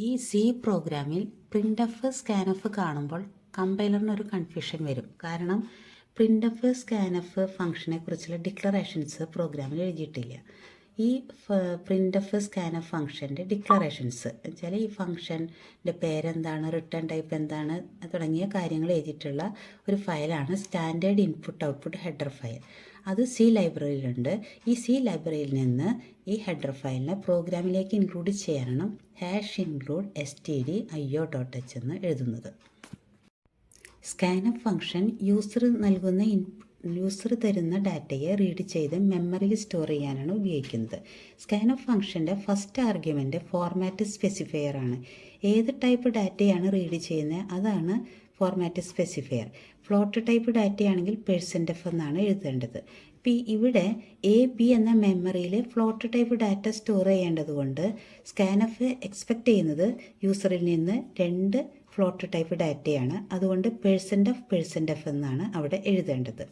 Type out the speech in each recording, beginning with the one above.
ഈ സി പ്രോഗ്രാമിൽ പ്രിൻ്റ് സ്കാൻഎഫ് കാണുമ്പോൾ കമ്പൈലറിന് ഒരു കൺഫ്യൂഷൻ വരും. കാരണം പ്രിൻ്റ് സ്കാൻഎഫ് ഫംഗ്ഷനെ കുറിച്ചുള്ള ഡിക്ലറേഷൻസ് പ്രോഗ്രാമിൽ എഴുതിയിട്ടില്ല. ഈ പ്രിൻ്റ് സ്കാൻഎഫ് ഫംഗ്ഷൻ്റെ ഡിക്ലറേഷൻസ് വെച്ചാൽ ഈ ഫംഗ്ഷൻ്റെ പേരെന്താണ്, റിട്ടേൺ ടൈപ്പ് എന്താണ് തുടങ്ങിയ കാര്യങ്ങൾ എഴുതിയിട്ടുള്ള ഒരു ഫയലാണ് standard input output header file. അത് സി ലൈബ്രറിയിലുണ്ട്. ഈ സി ലൈബ്രറിയിൽ നിന്ന് ഈ ഹെഡർ ഫയലിനെ പ്രോഗ്രാമിലേക്ക് ഇൻക്ലൂഡ് ചെയ്യാനാണ് #include stdio.h എന്ന് എഴുതുന്നത്. സ്കാൻഎഫ് ഫംഗ്ഷൻ യൂസർ തരുന്ന ഡാറ്റയെ റീഡ് ചെയ്ത് മെമ്മറിയിൽ സ്റ്റോർ ചെയ്യാനാണ് ഉപയോഗിക്കുന്നത്. സ്കാൻഎഫ് ഫംഗ്ഷൻ്റെ ഫസ്റ്റ് ആർഗ്യുമെൻറ്റ് ഫോർമാറ്റ് സ്പെസിഫയർ ആണ്. ഏത് ടൈപ്പ് ഡാറ്റയാണ് റീഡ് ചെയ്യുന്നത് അതാണ് ഫോർമാറ്റ് സ്പെസിഫയർ. ഫ്ലോട്ട് ടൈപ്പ് ഡാറ്റയാണെങ്കിൽ %f എന്നാണ് എഴുതേണ്ടത്. ഇവിടെ AB എന്ന മെമ്മറിയിൽ ഫ്ലോട്ട് ടൈപ്പ് ഡാറ്റ സ്റ്റോർ ചെയ്യേണ്ടതുകൊണ്ട് സ്കാൻഎഫ് എക്സ്പെക്റ്റ് ചെയ്യുന്നത് യൂസറിൽ നിന്ന് 2 ഫ്ലോട്ട് ടൈപ്പ് ഡാറ്റയാണ്. അതുകൊണ്ട് %f എന്നാണ് അവിടെ എഴുതേണ്ടത്.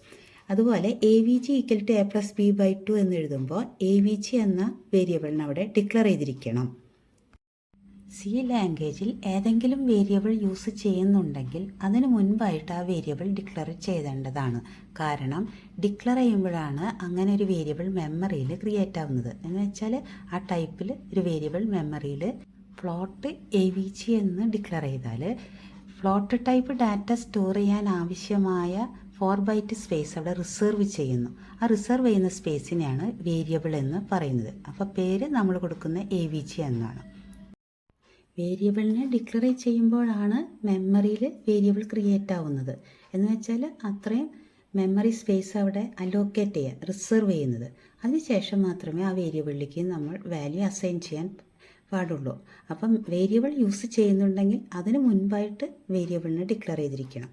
അതുപോലെ AVG = A+B/2 എന്ന് എഴുതുമ്പോൾ AVG എന്ന വേരിയബിളിന് അവിടെ ഡിക്ലെയർ ചെയ്തിരിക്കണം. സി ലാംഗ്വേജിൽ ഏതെങ്കിലും വേരിയബിൾ യൂസ് ചെയ്യുന്നുണ്ടെങ്കിൽ അതിന് മുൻപായിട്ട് ആ വേരിയബിൾ ഡിക്ലെയർ ചെയ്തേണ്ടതാണ്. കാരണം ഡിക്ലെയർ ചെയ്യുമ്പോഴാണ് അങ്ങനെ ഒരു വേരിയബിൾ മെമ്മറിയിൽ ക്രിയേറ്റ് ആവുന്നത്. എന്ന് വെച്ചാൽ ആ ടൈപ്പിൽ ഒരു വേരിയബിൾ മെമ്മറിയിൽ ഫ്ലോട്ട് AVG എന്ന് ഡിക്ലെയർ ചെയ്താൽ ഫ്ലോട്ട് ടൈപ്പ് ഡാറ്റ സ്റ്റോർ ചെയ്യാൻ ആവശ്യമായ 4 ബൈറ്റ് സ്പേസ് അവിടെ റിസർവ് ചെയ്യുന്നു. ആ റിസർവ് ചെയ്യുന്ന സ്പേസിനെയാണ് വേരിയബിൾ എന്ന് പറയുന്നത്. അപ്പോൾ പേര് നമ്മൾ കൊടുക്കുന്ന AVG എന്നാണ്. വേരിയബിളിനെ ഡിക്ലെയർ ചെയ്യുമ്പോഴാണ് മെമ്മറിയിൽ വേരിയബിൾ ക്രിയേറ്റ് ആവുന്നത്. എന്ന് വെച്ചാൽ അത്രയും മെമ്മറി സ്പേസ് അവിടെ അലോക്കേറ്റ് ചെയ്യുക, റിസർവ് ചെയ്യുന്നത്. അതിനുശേഷം മാത്രമേ ആ വേരിയബിളിലേക്ക് നമ്മൾ വാല്യൂ അസൈൻ ചെയ്യാൻ പാടുള്ളൂ. അപ്പം വേരിയബിൾ യൂസ് ചെയ്യുന്നുണ്ടെങ്കിൽ അതിന് മുൻപായിട്ട് വേരിയബിളിനെ ഡിക്ലെയർ ചെയ്തിരിക്കണം.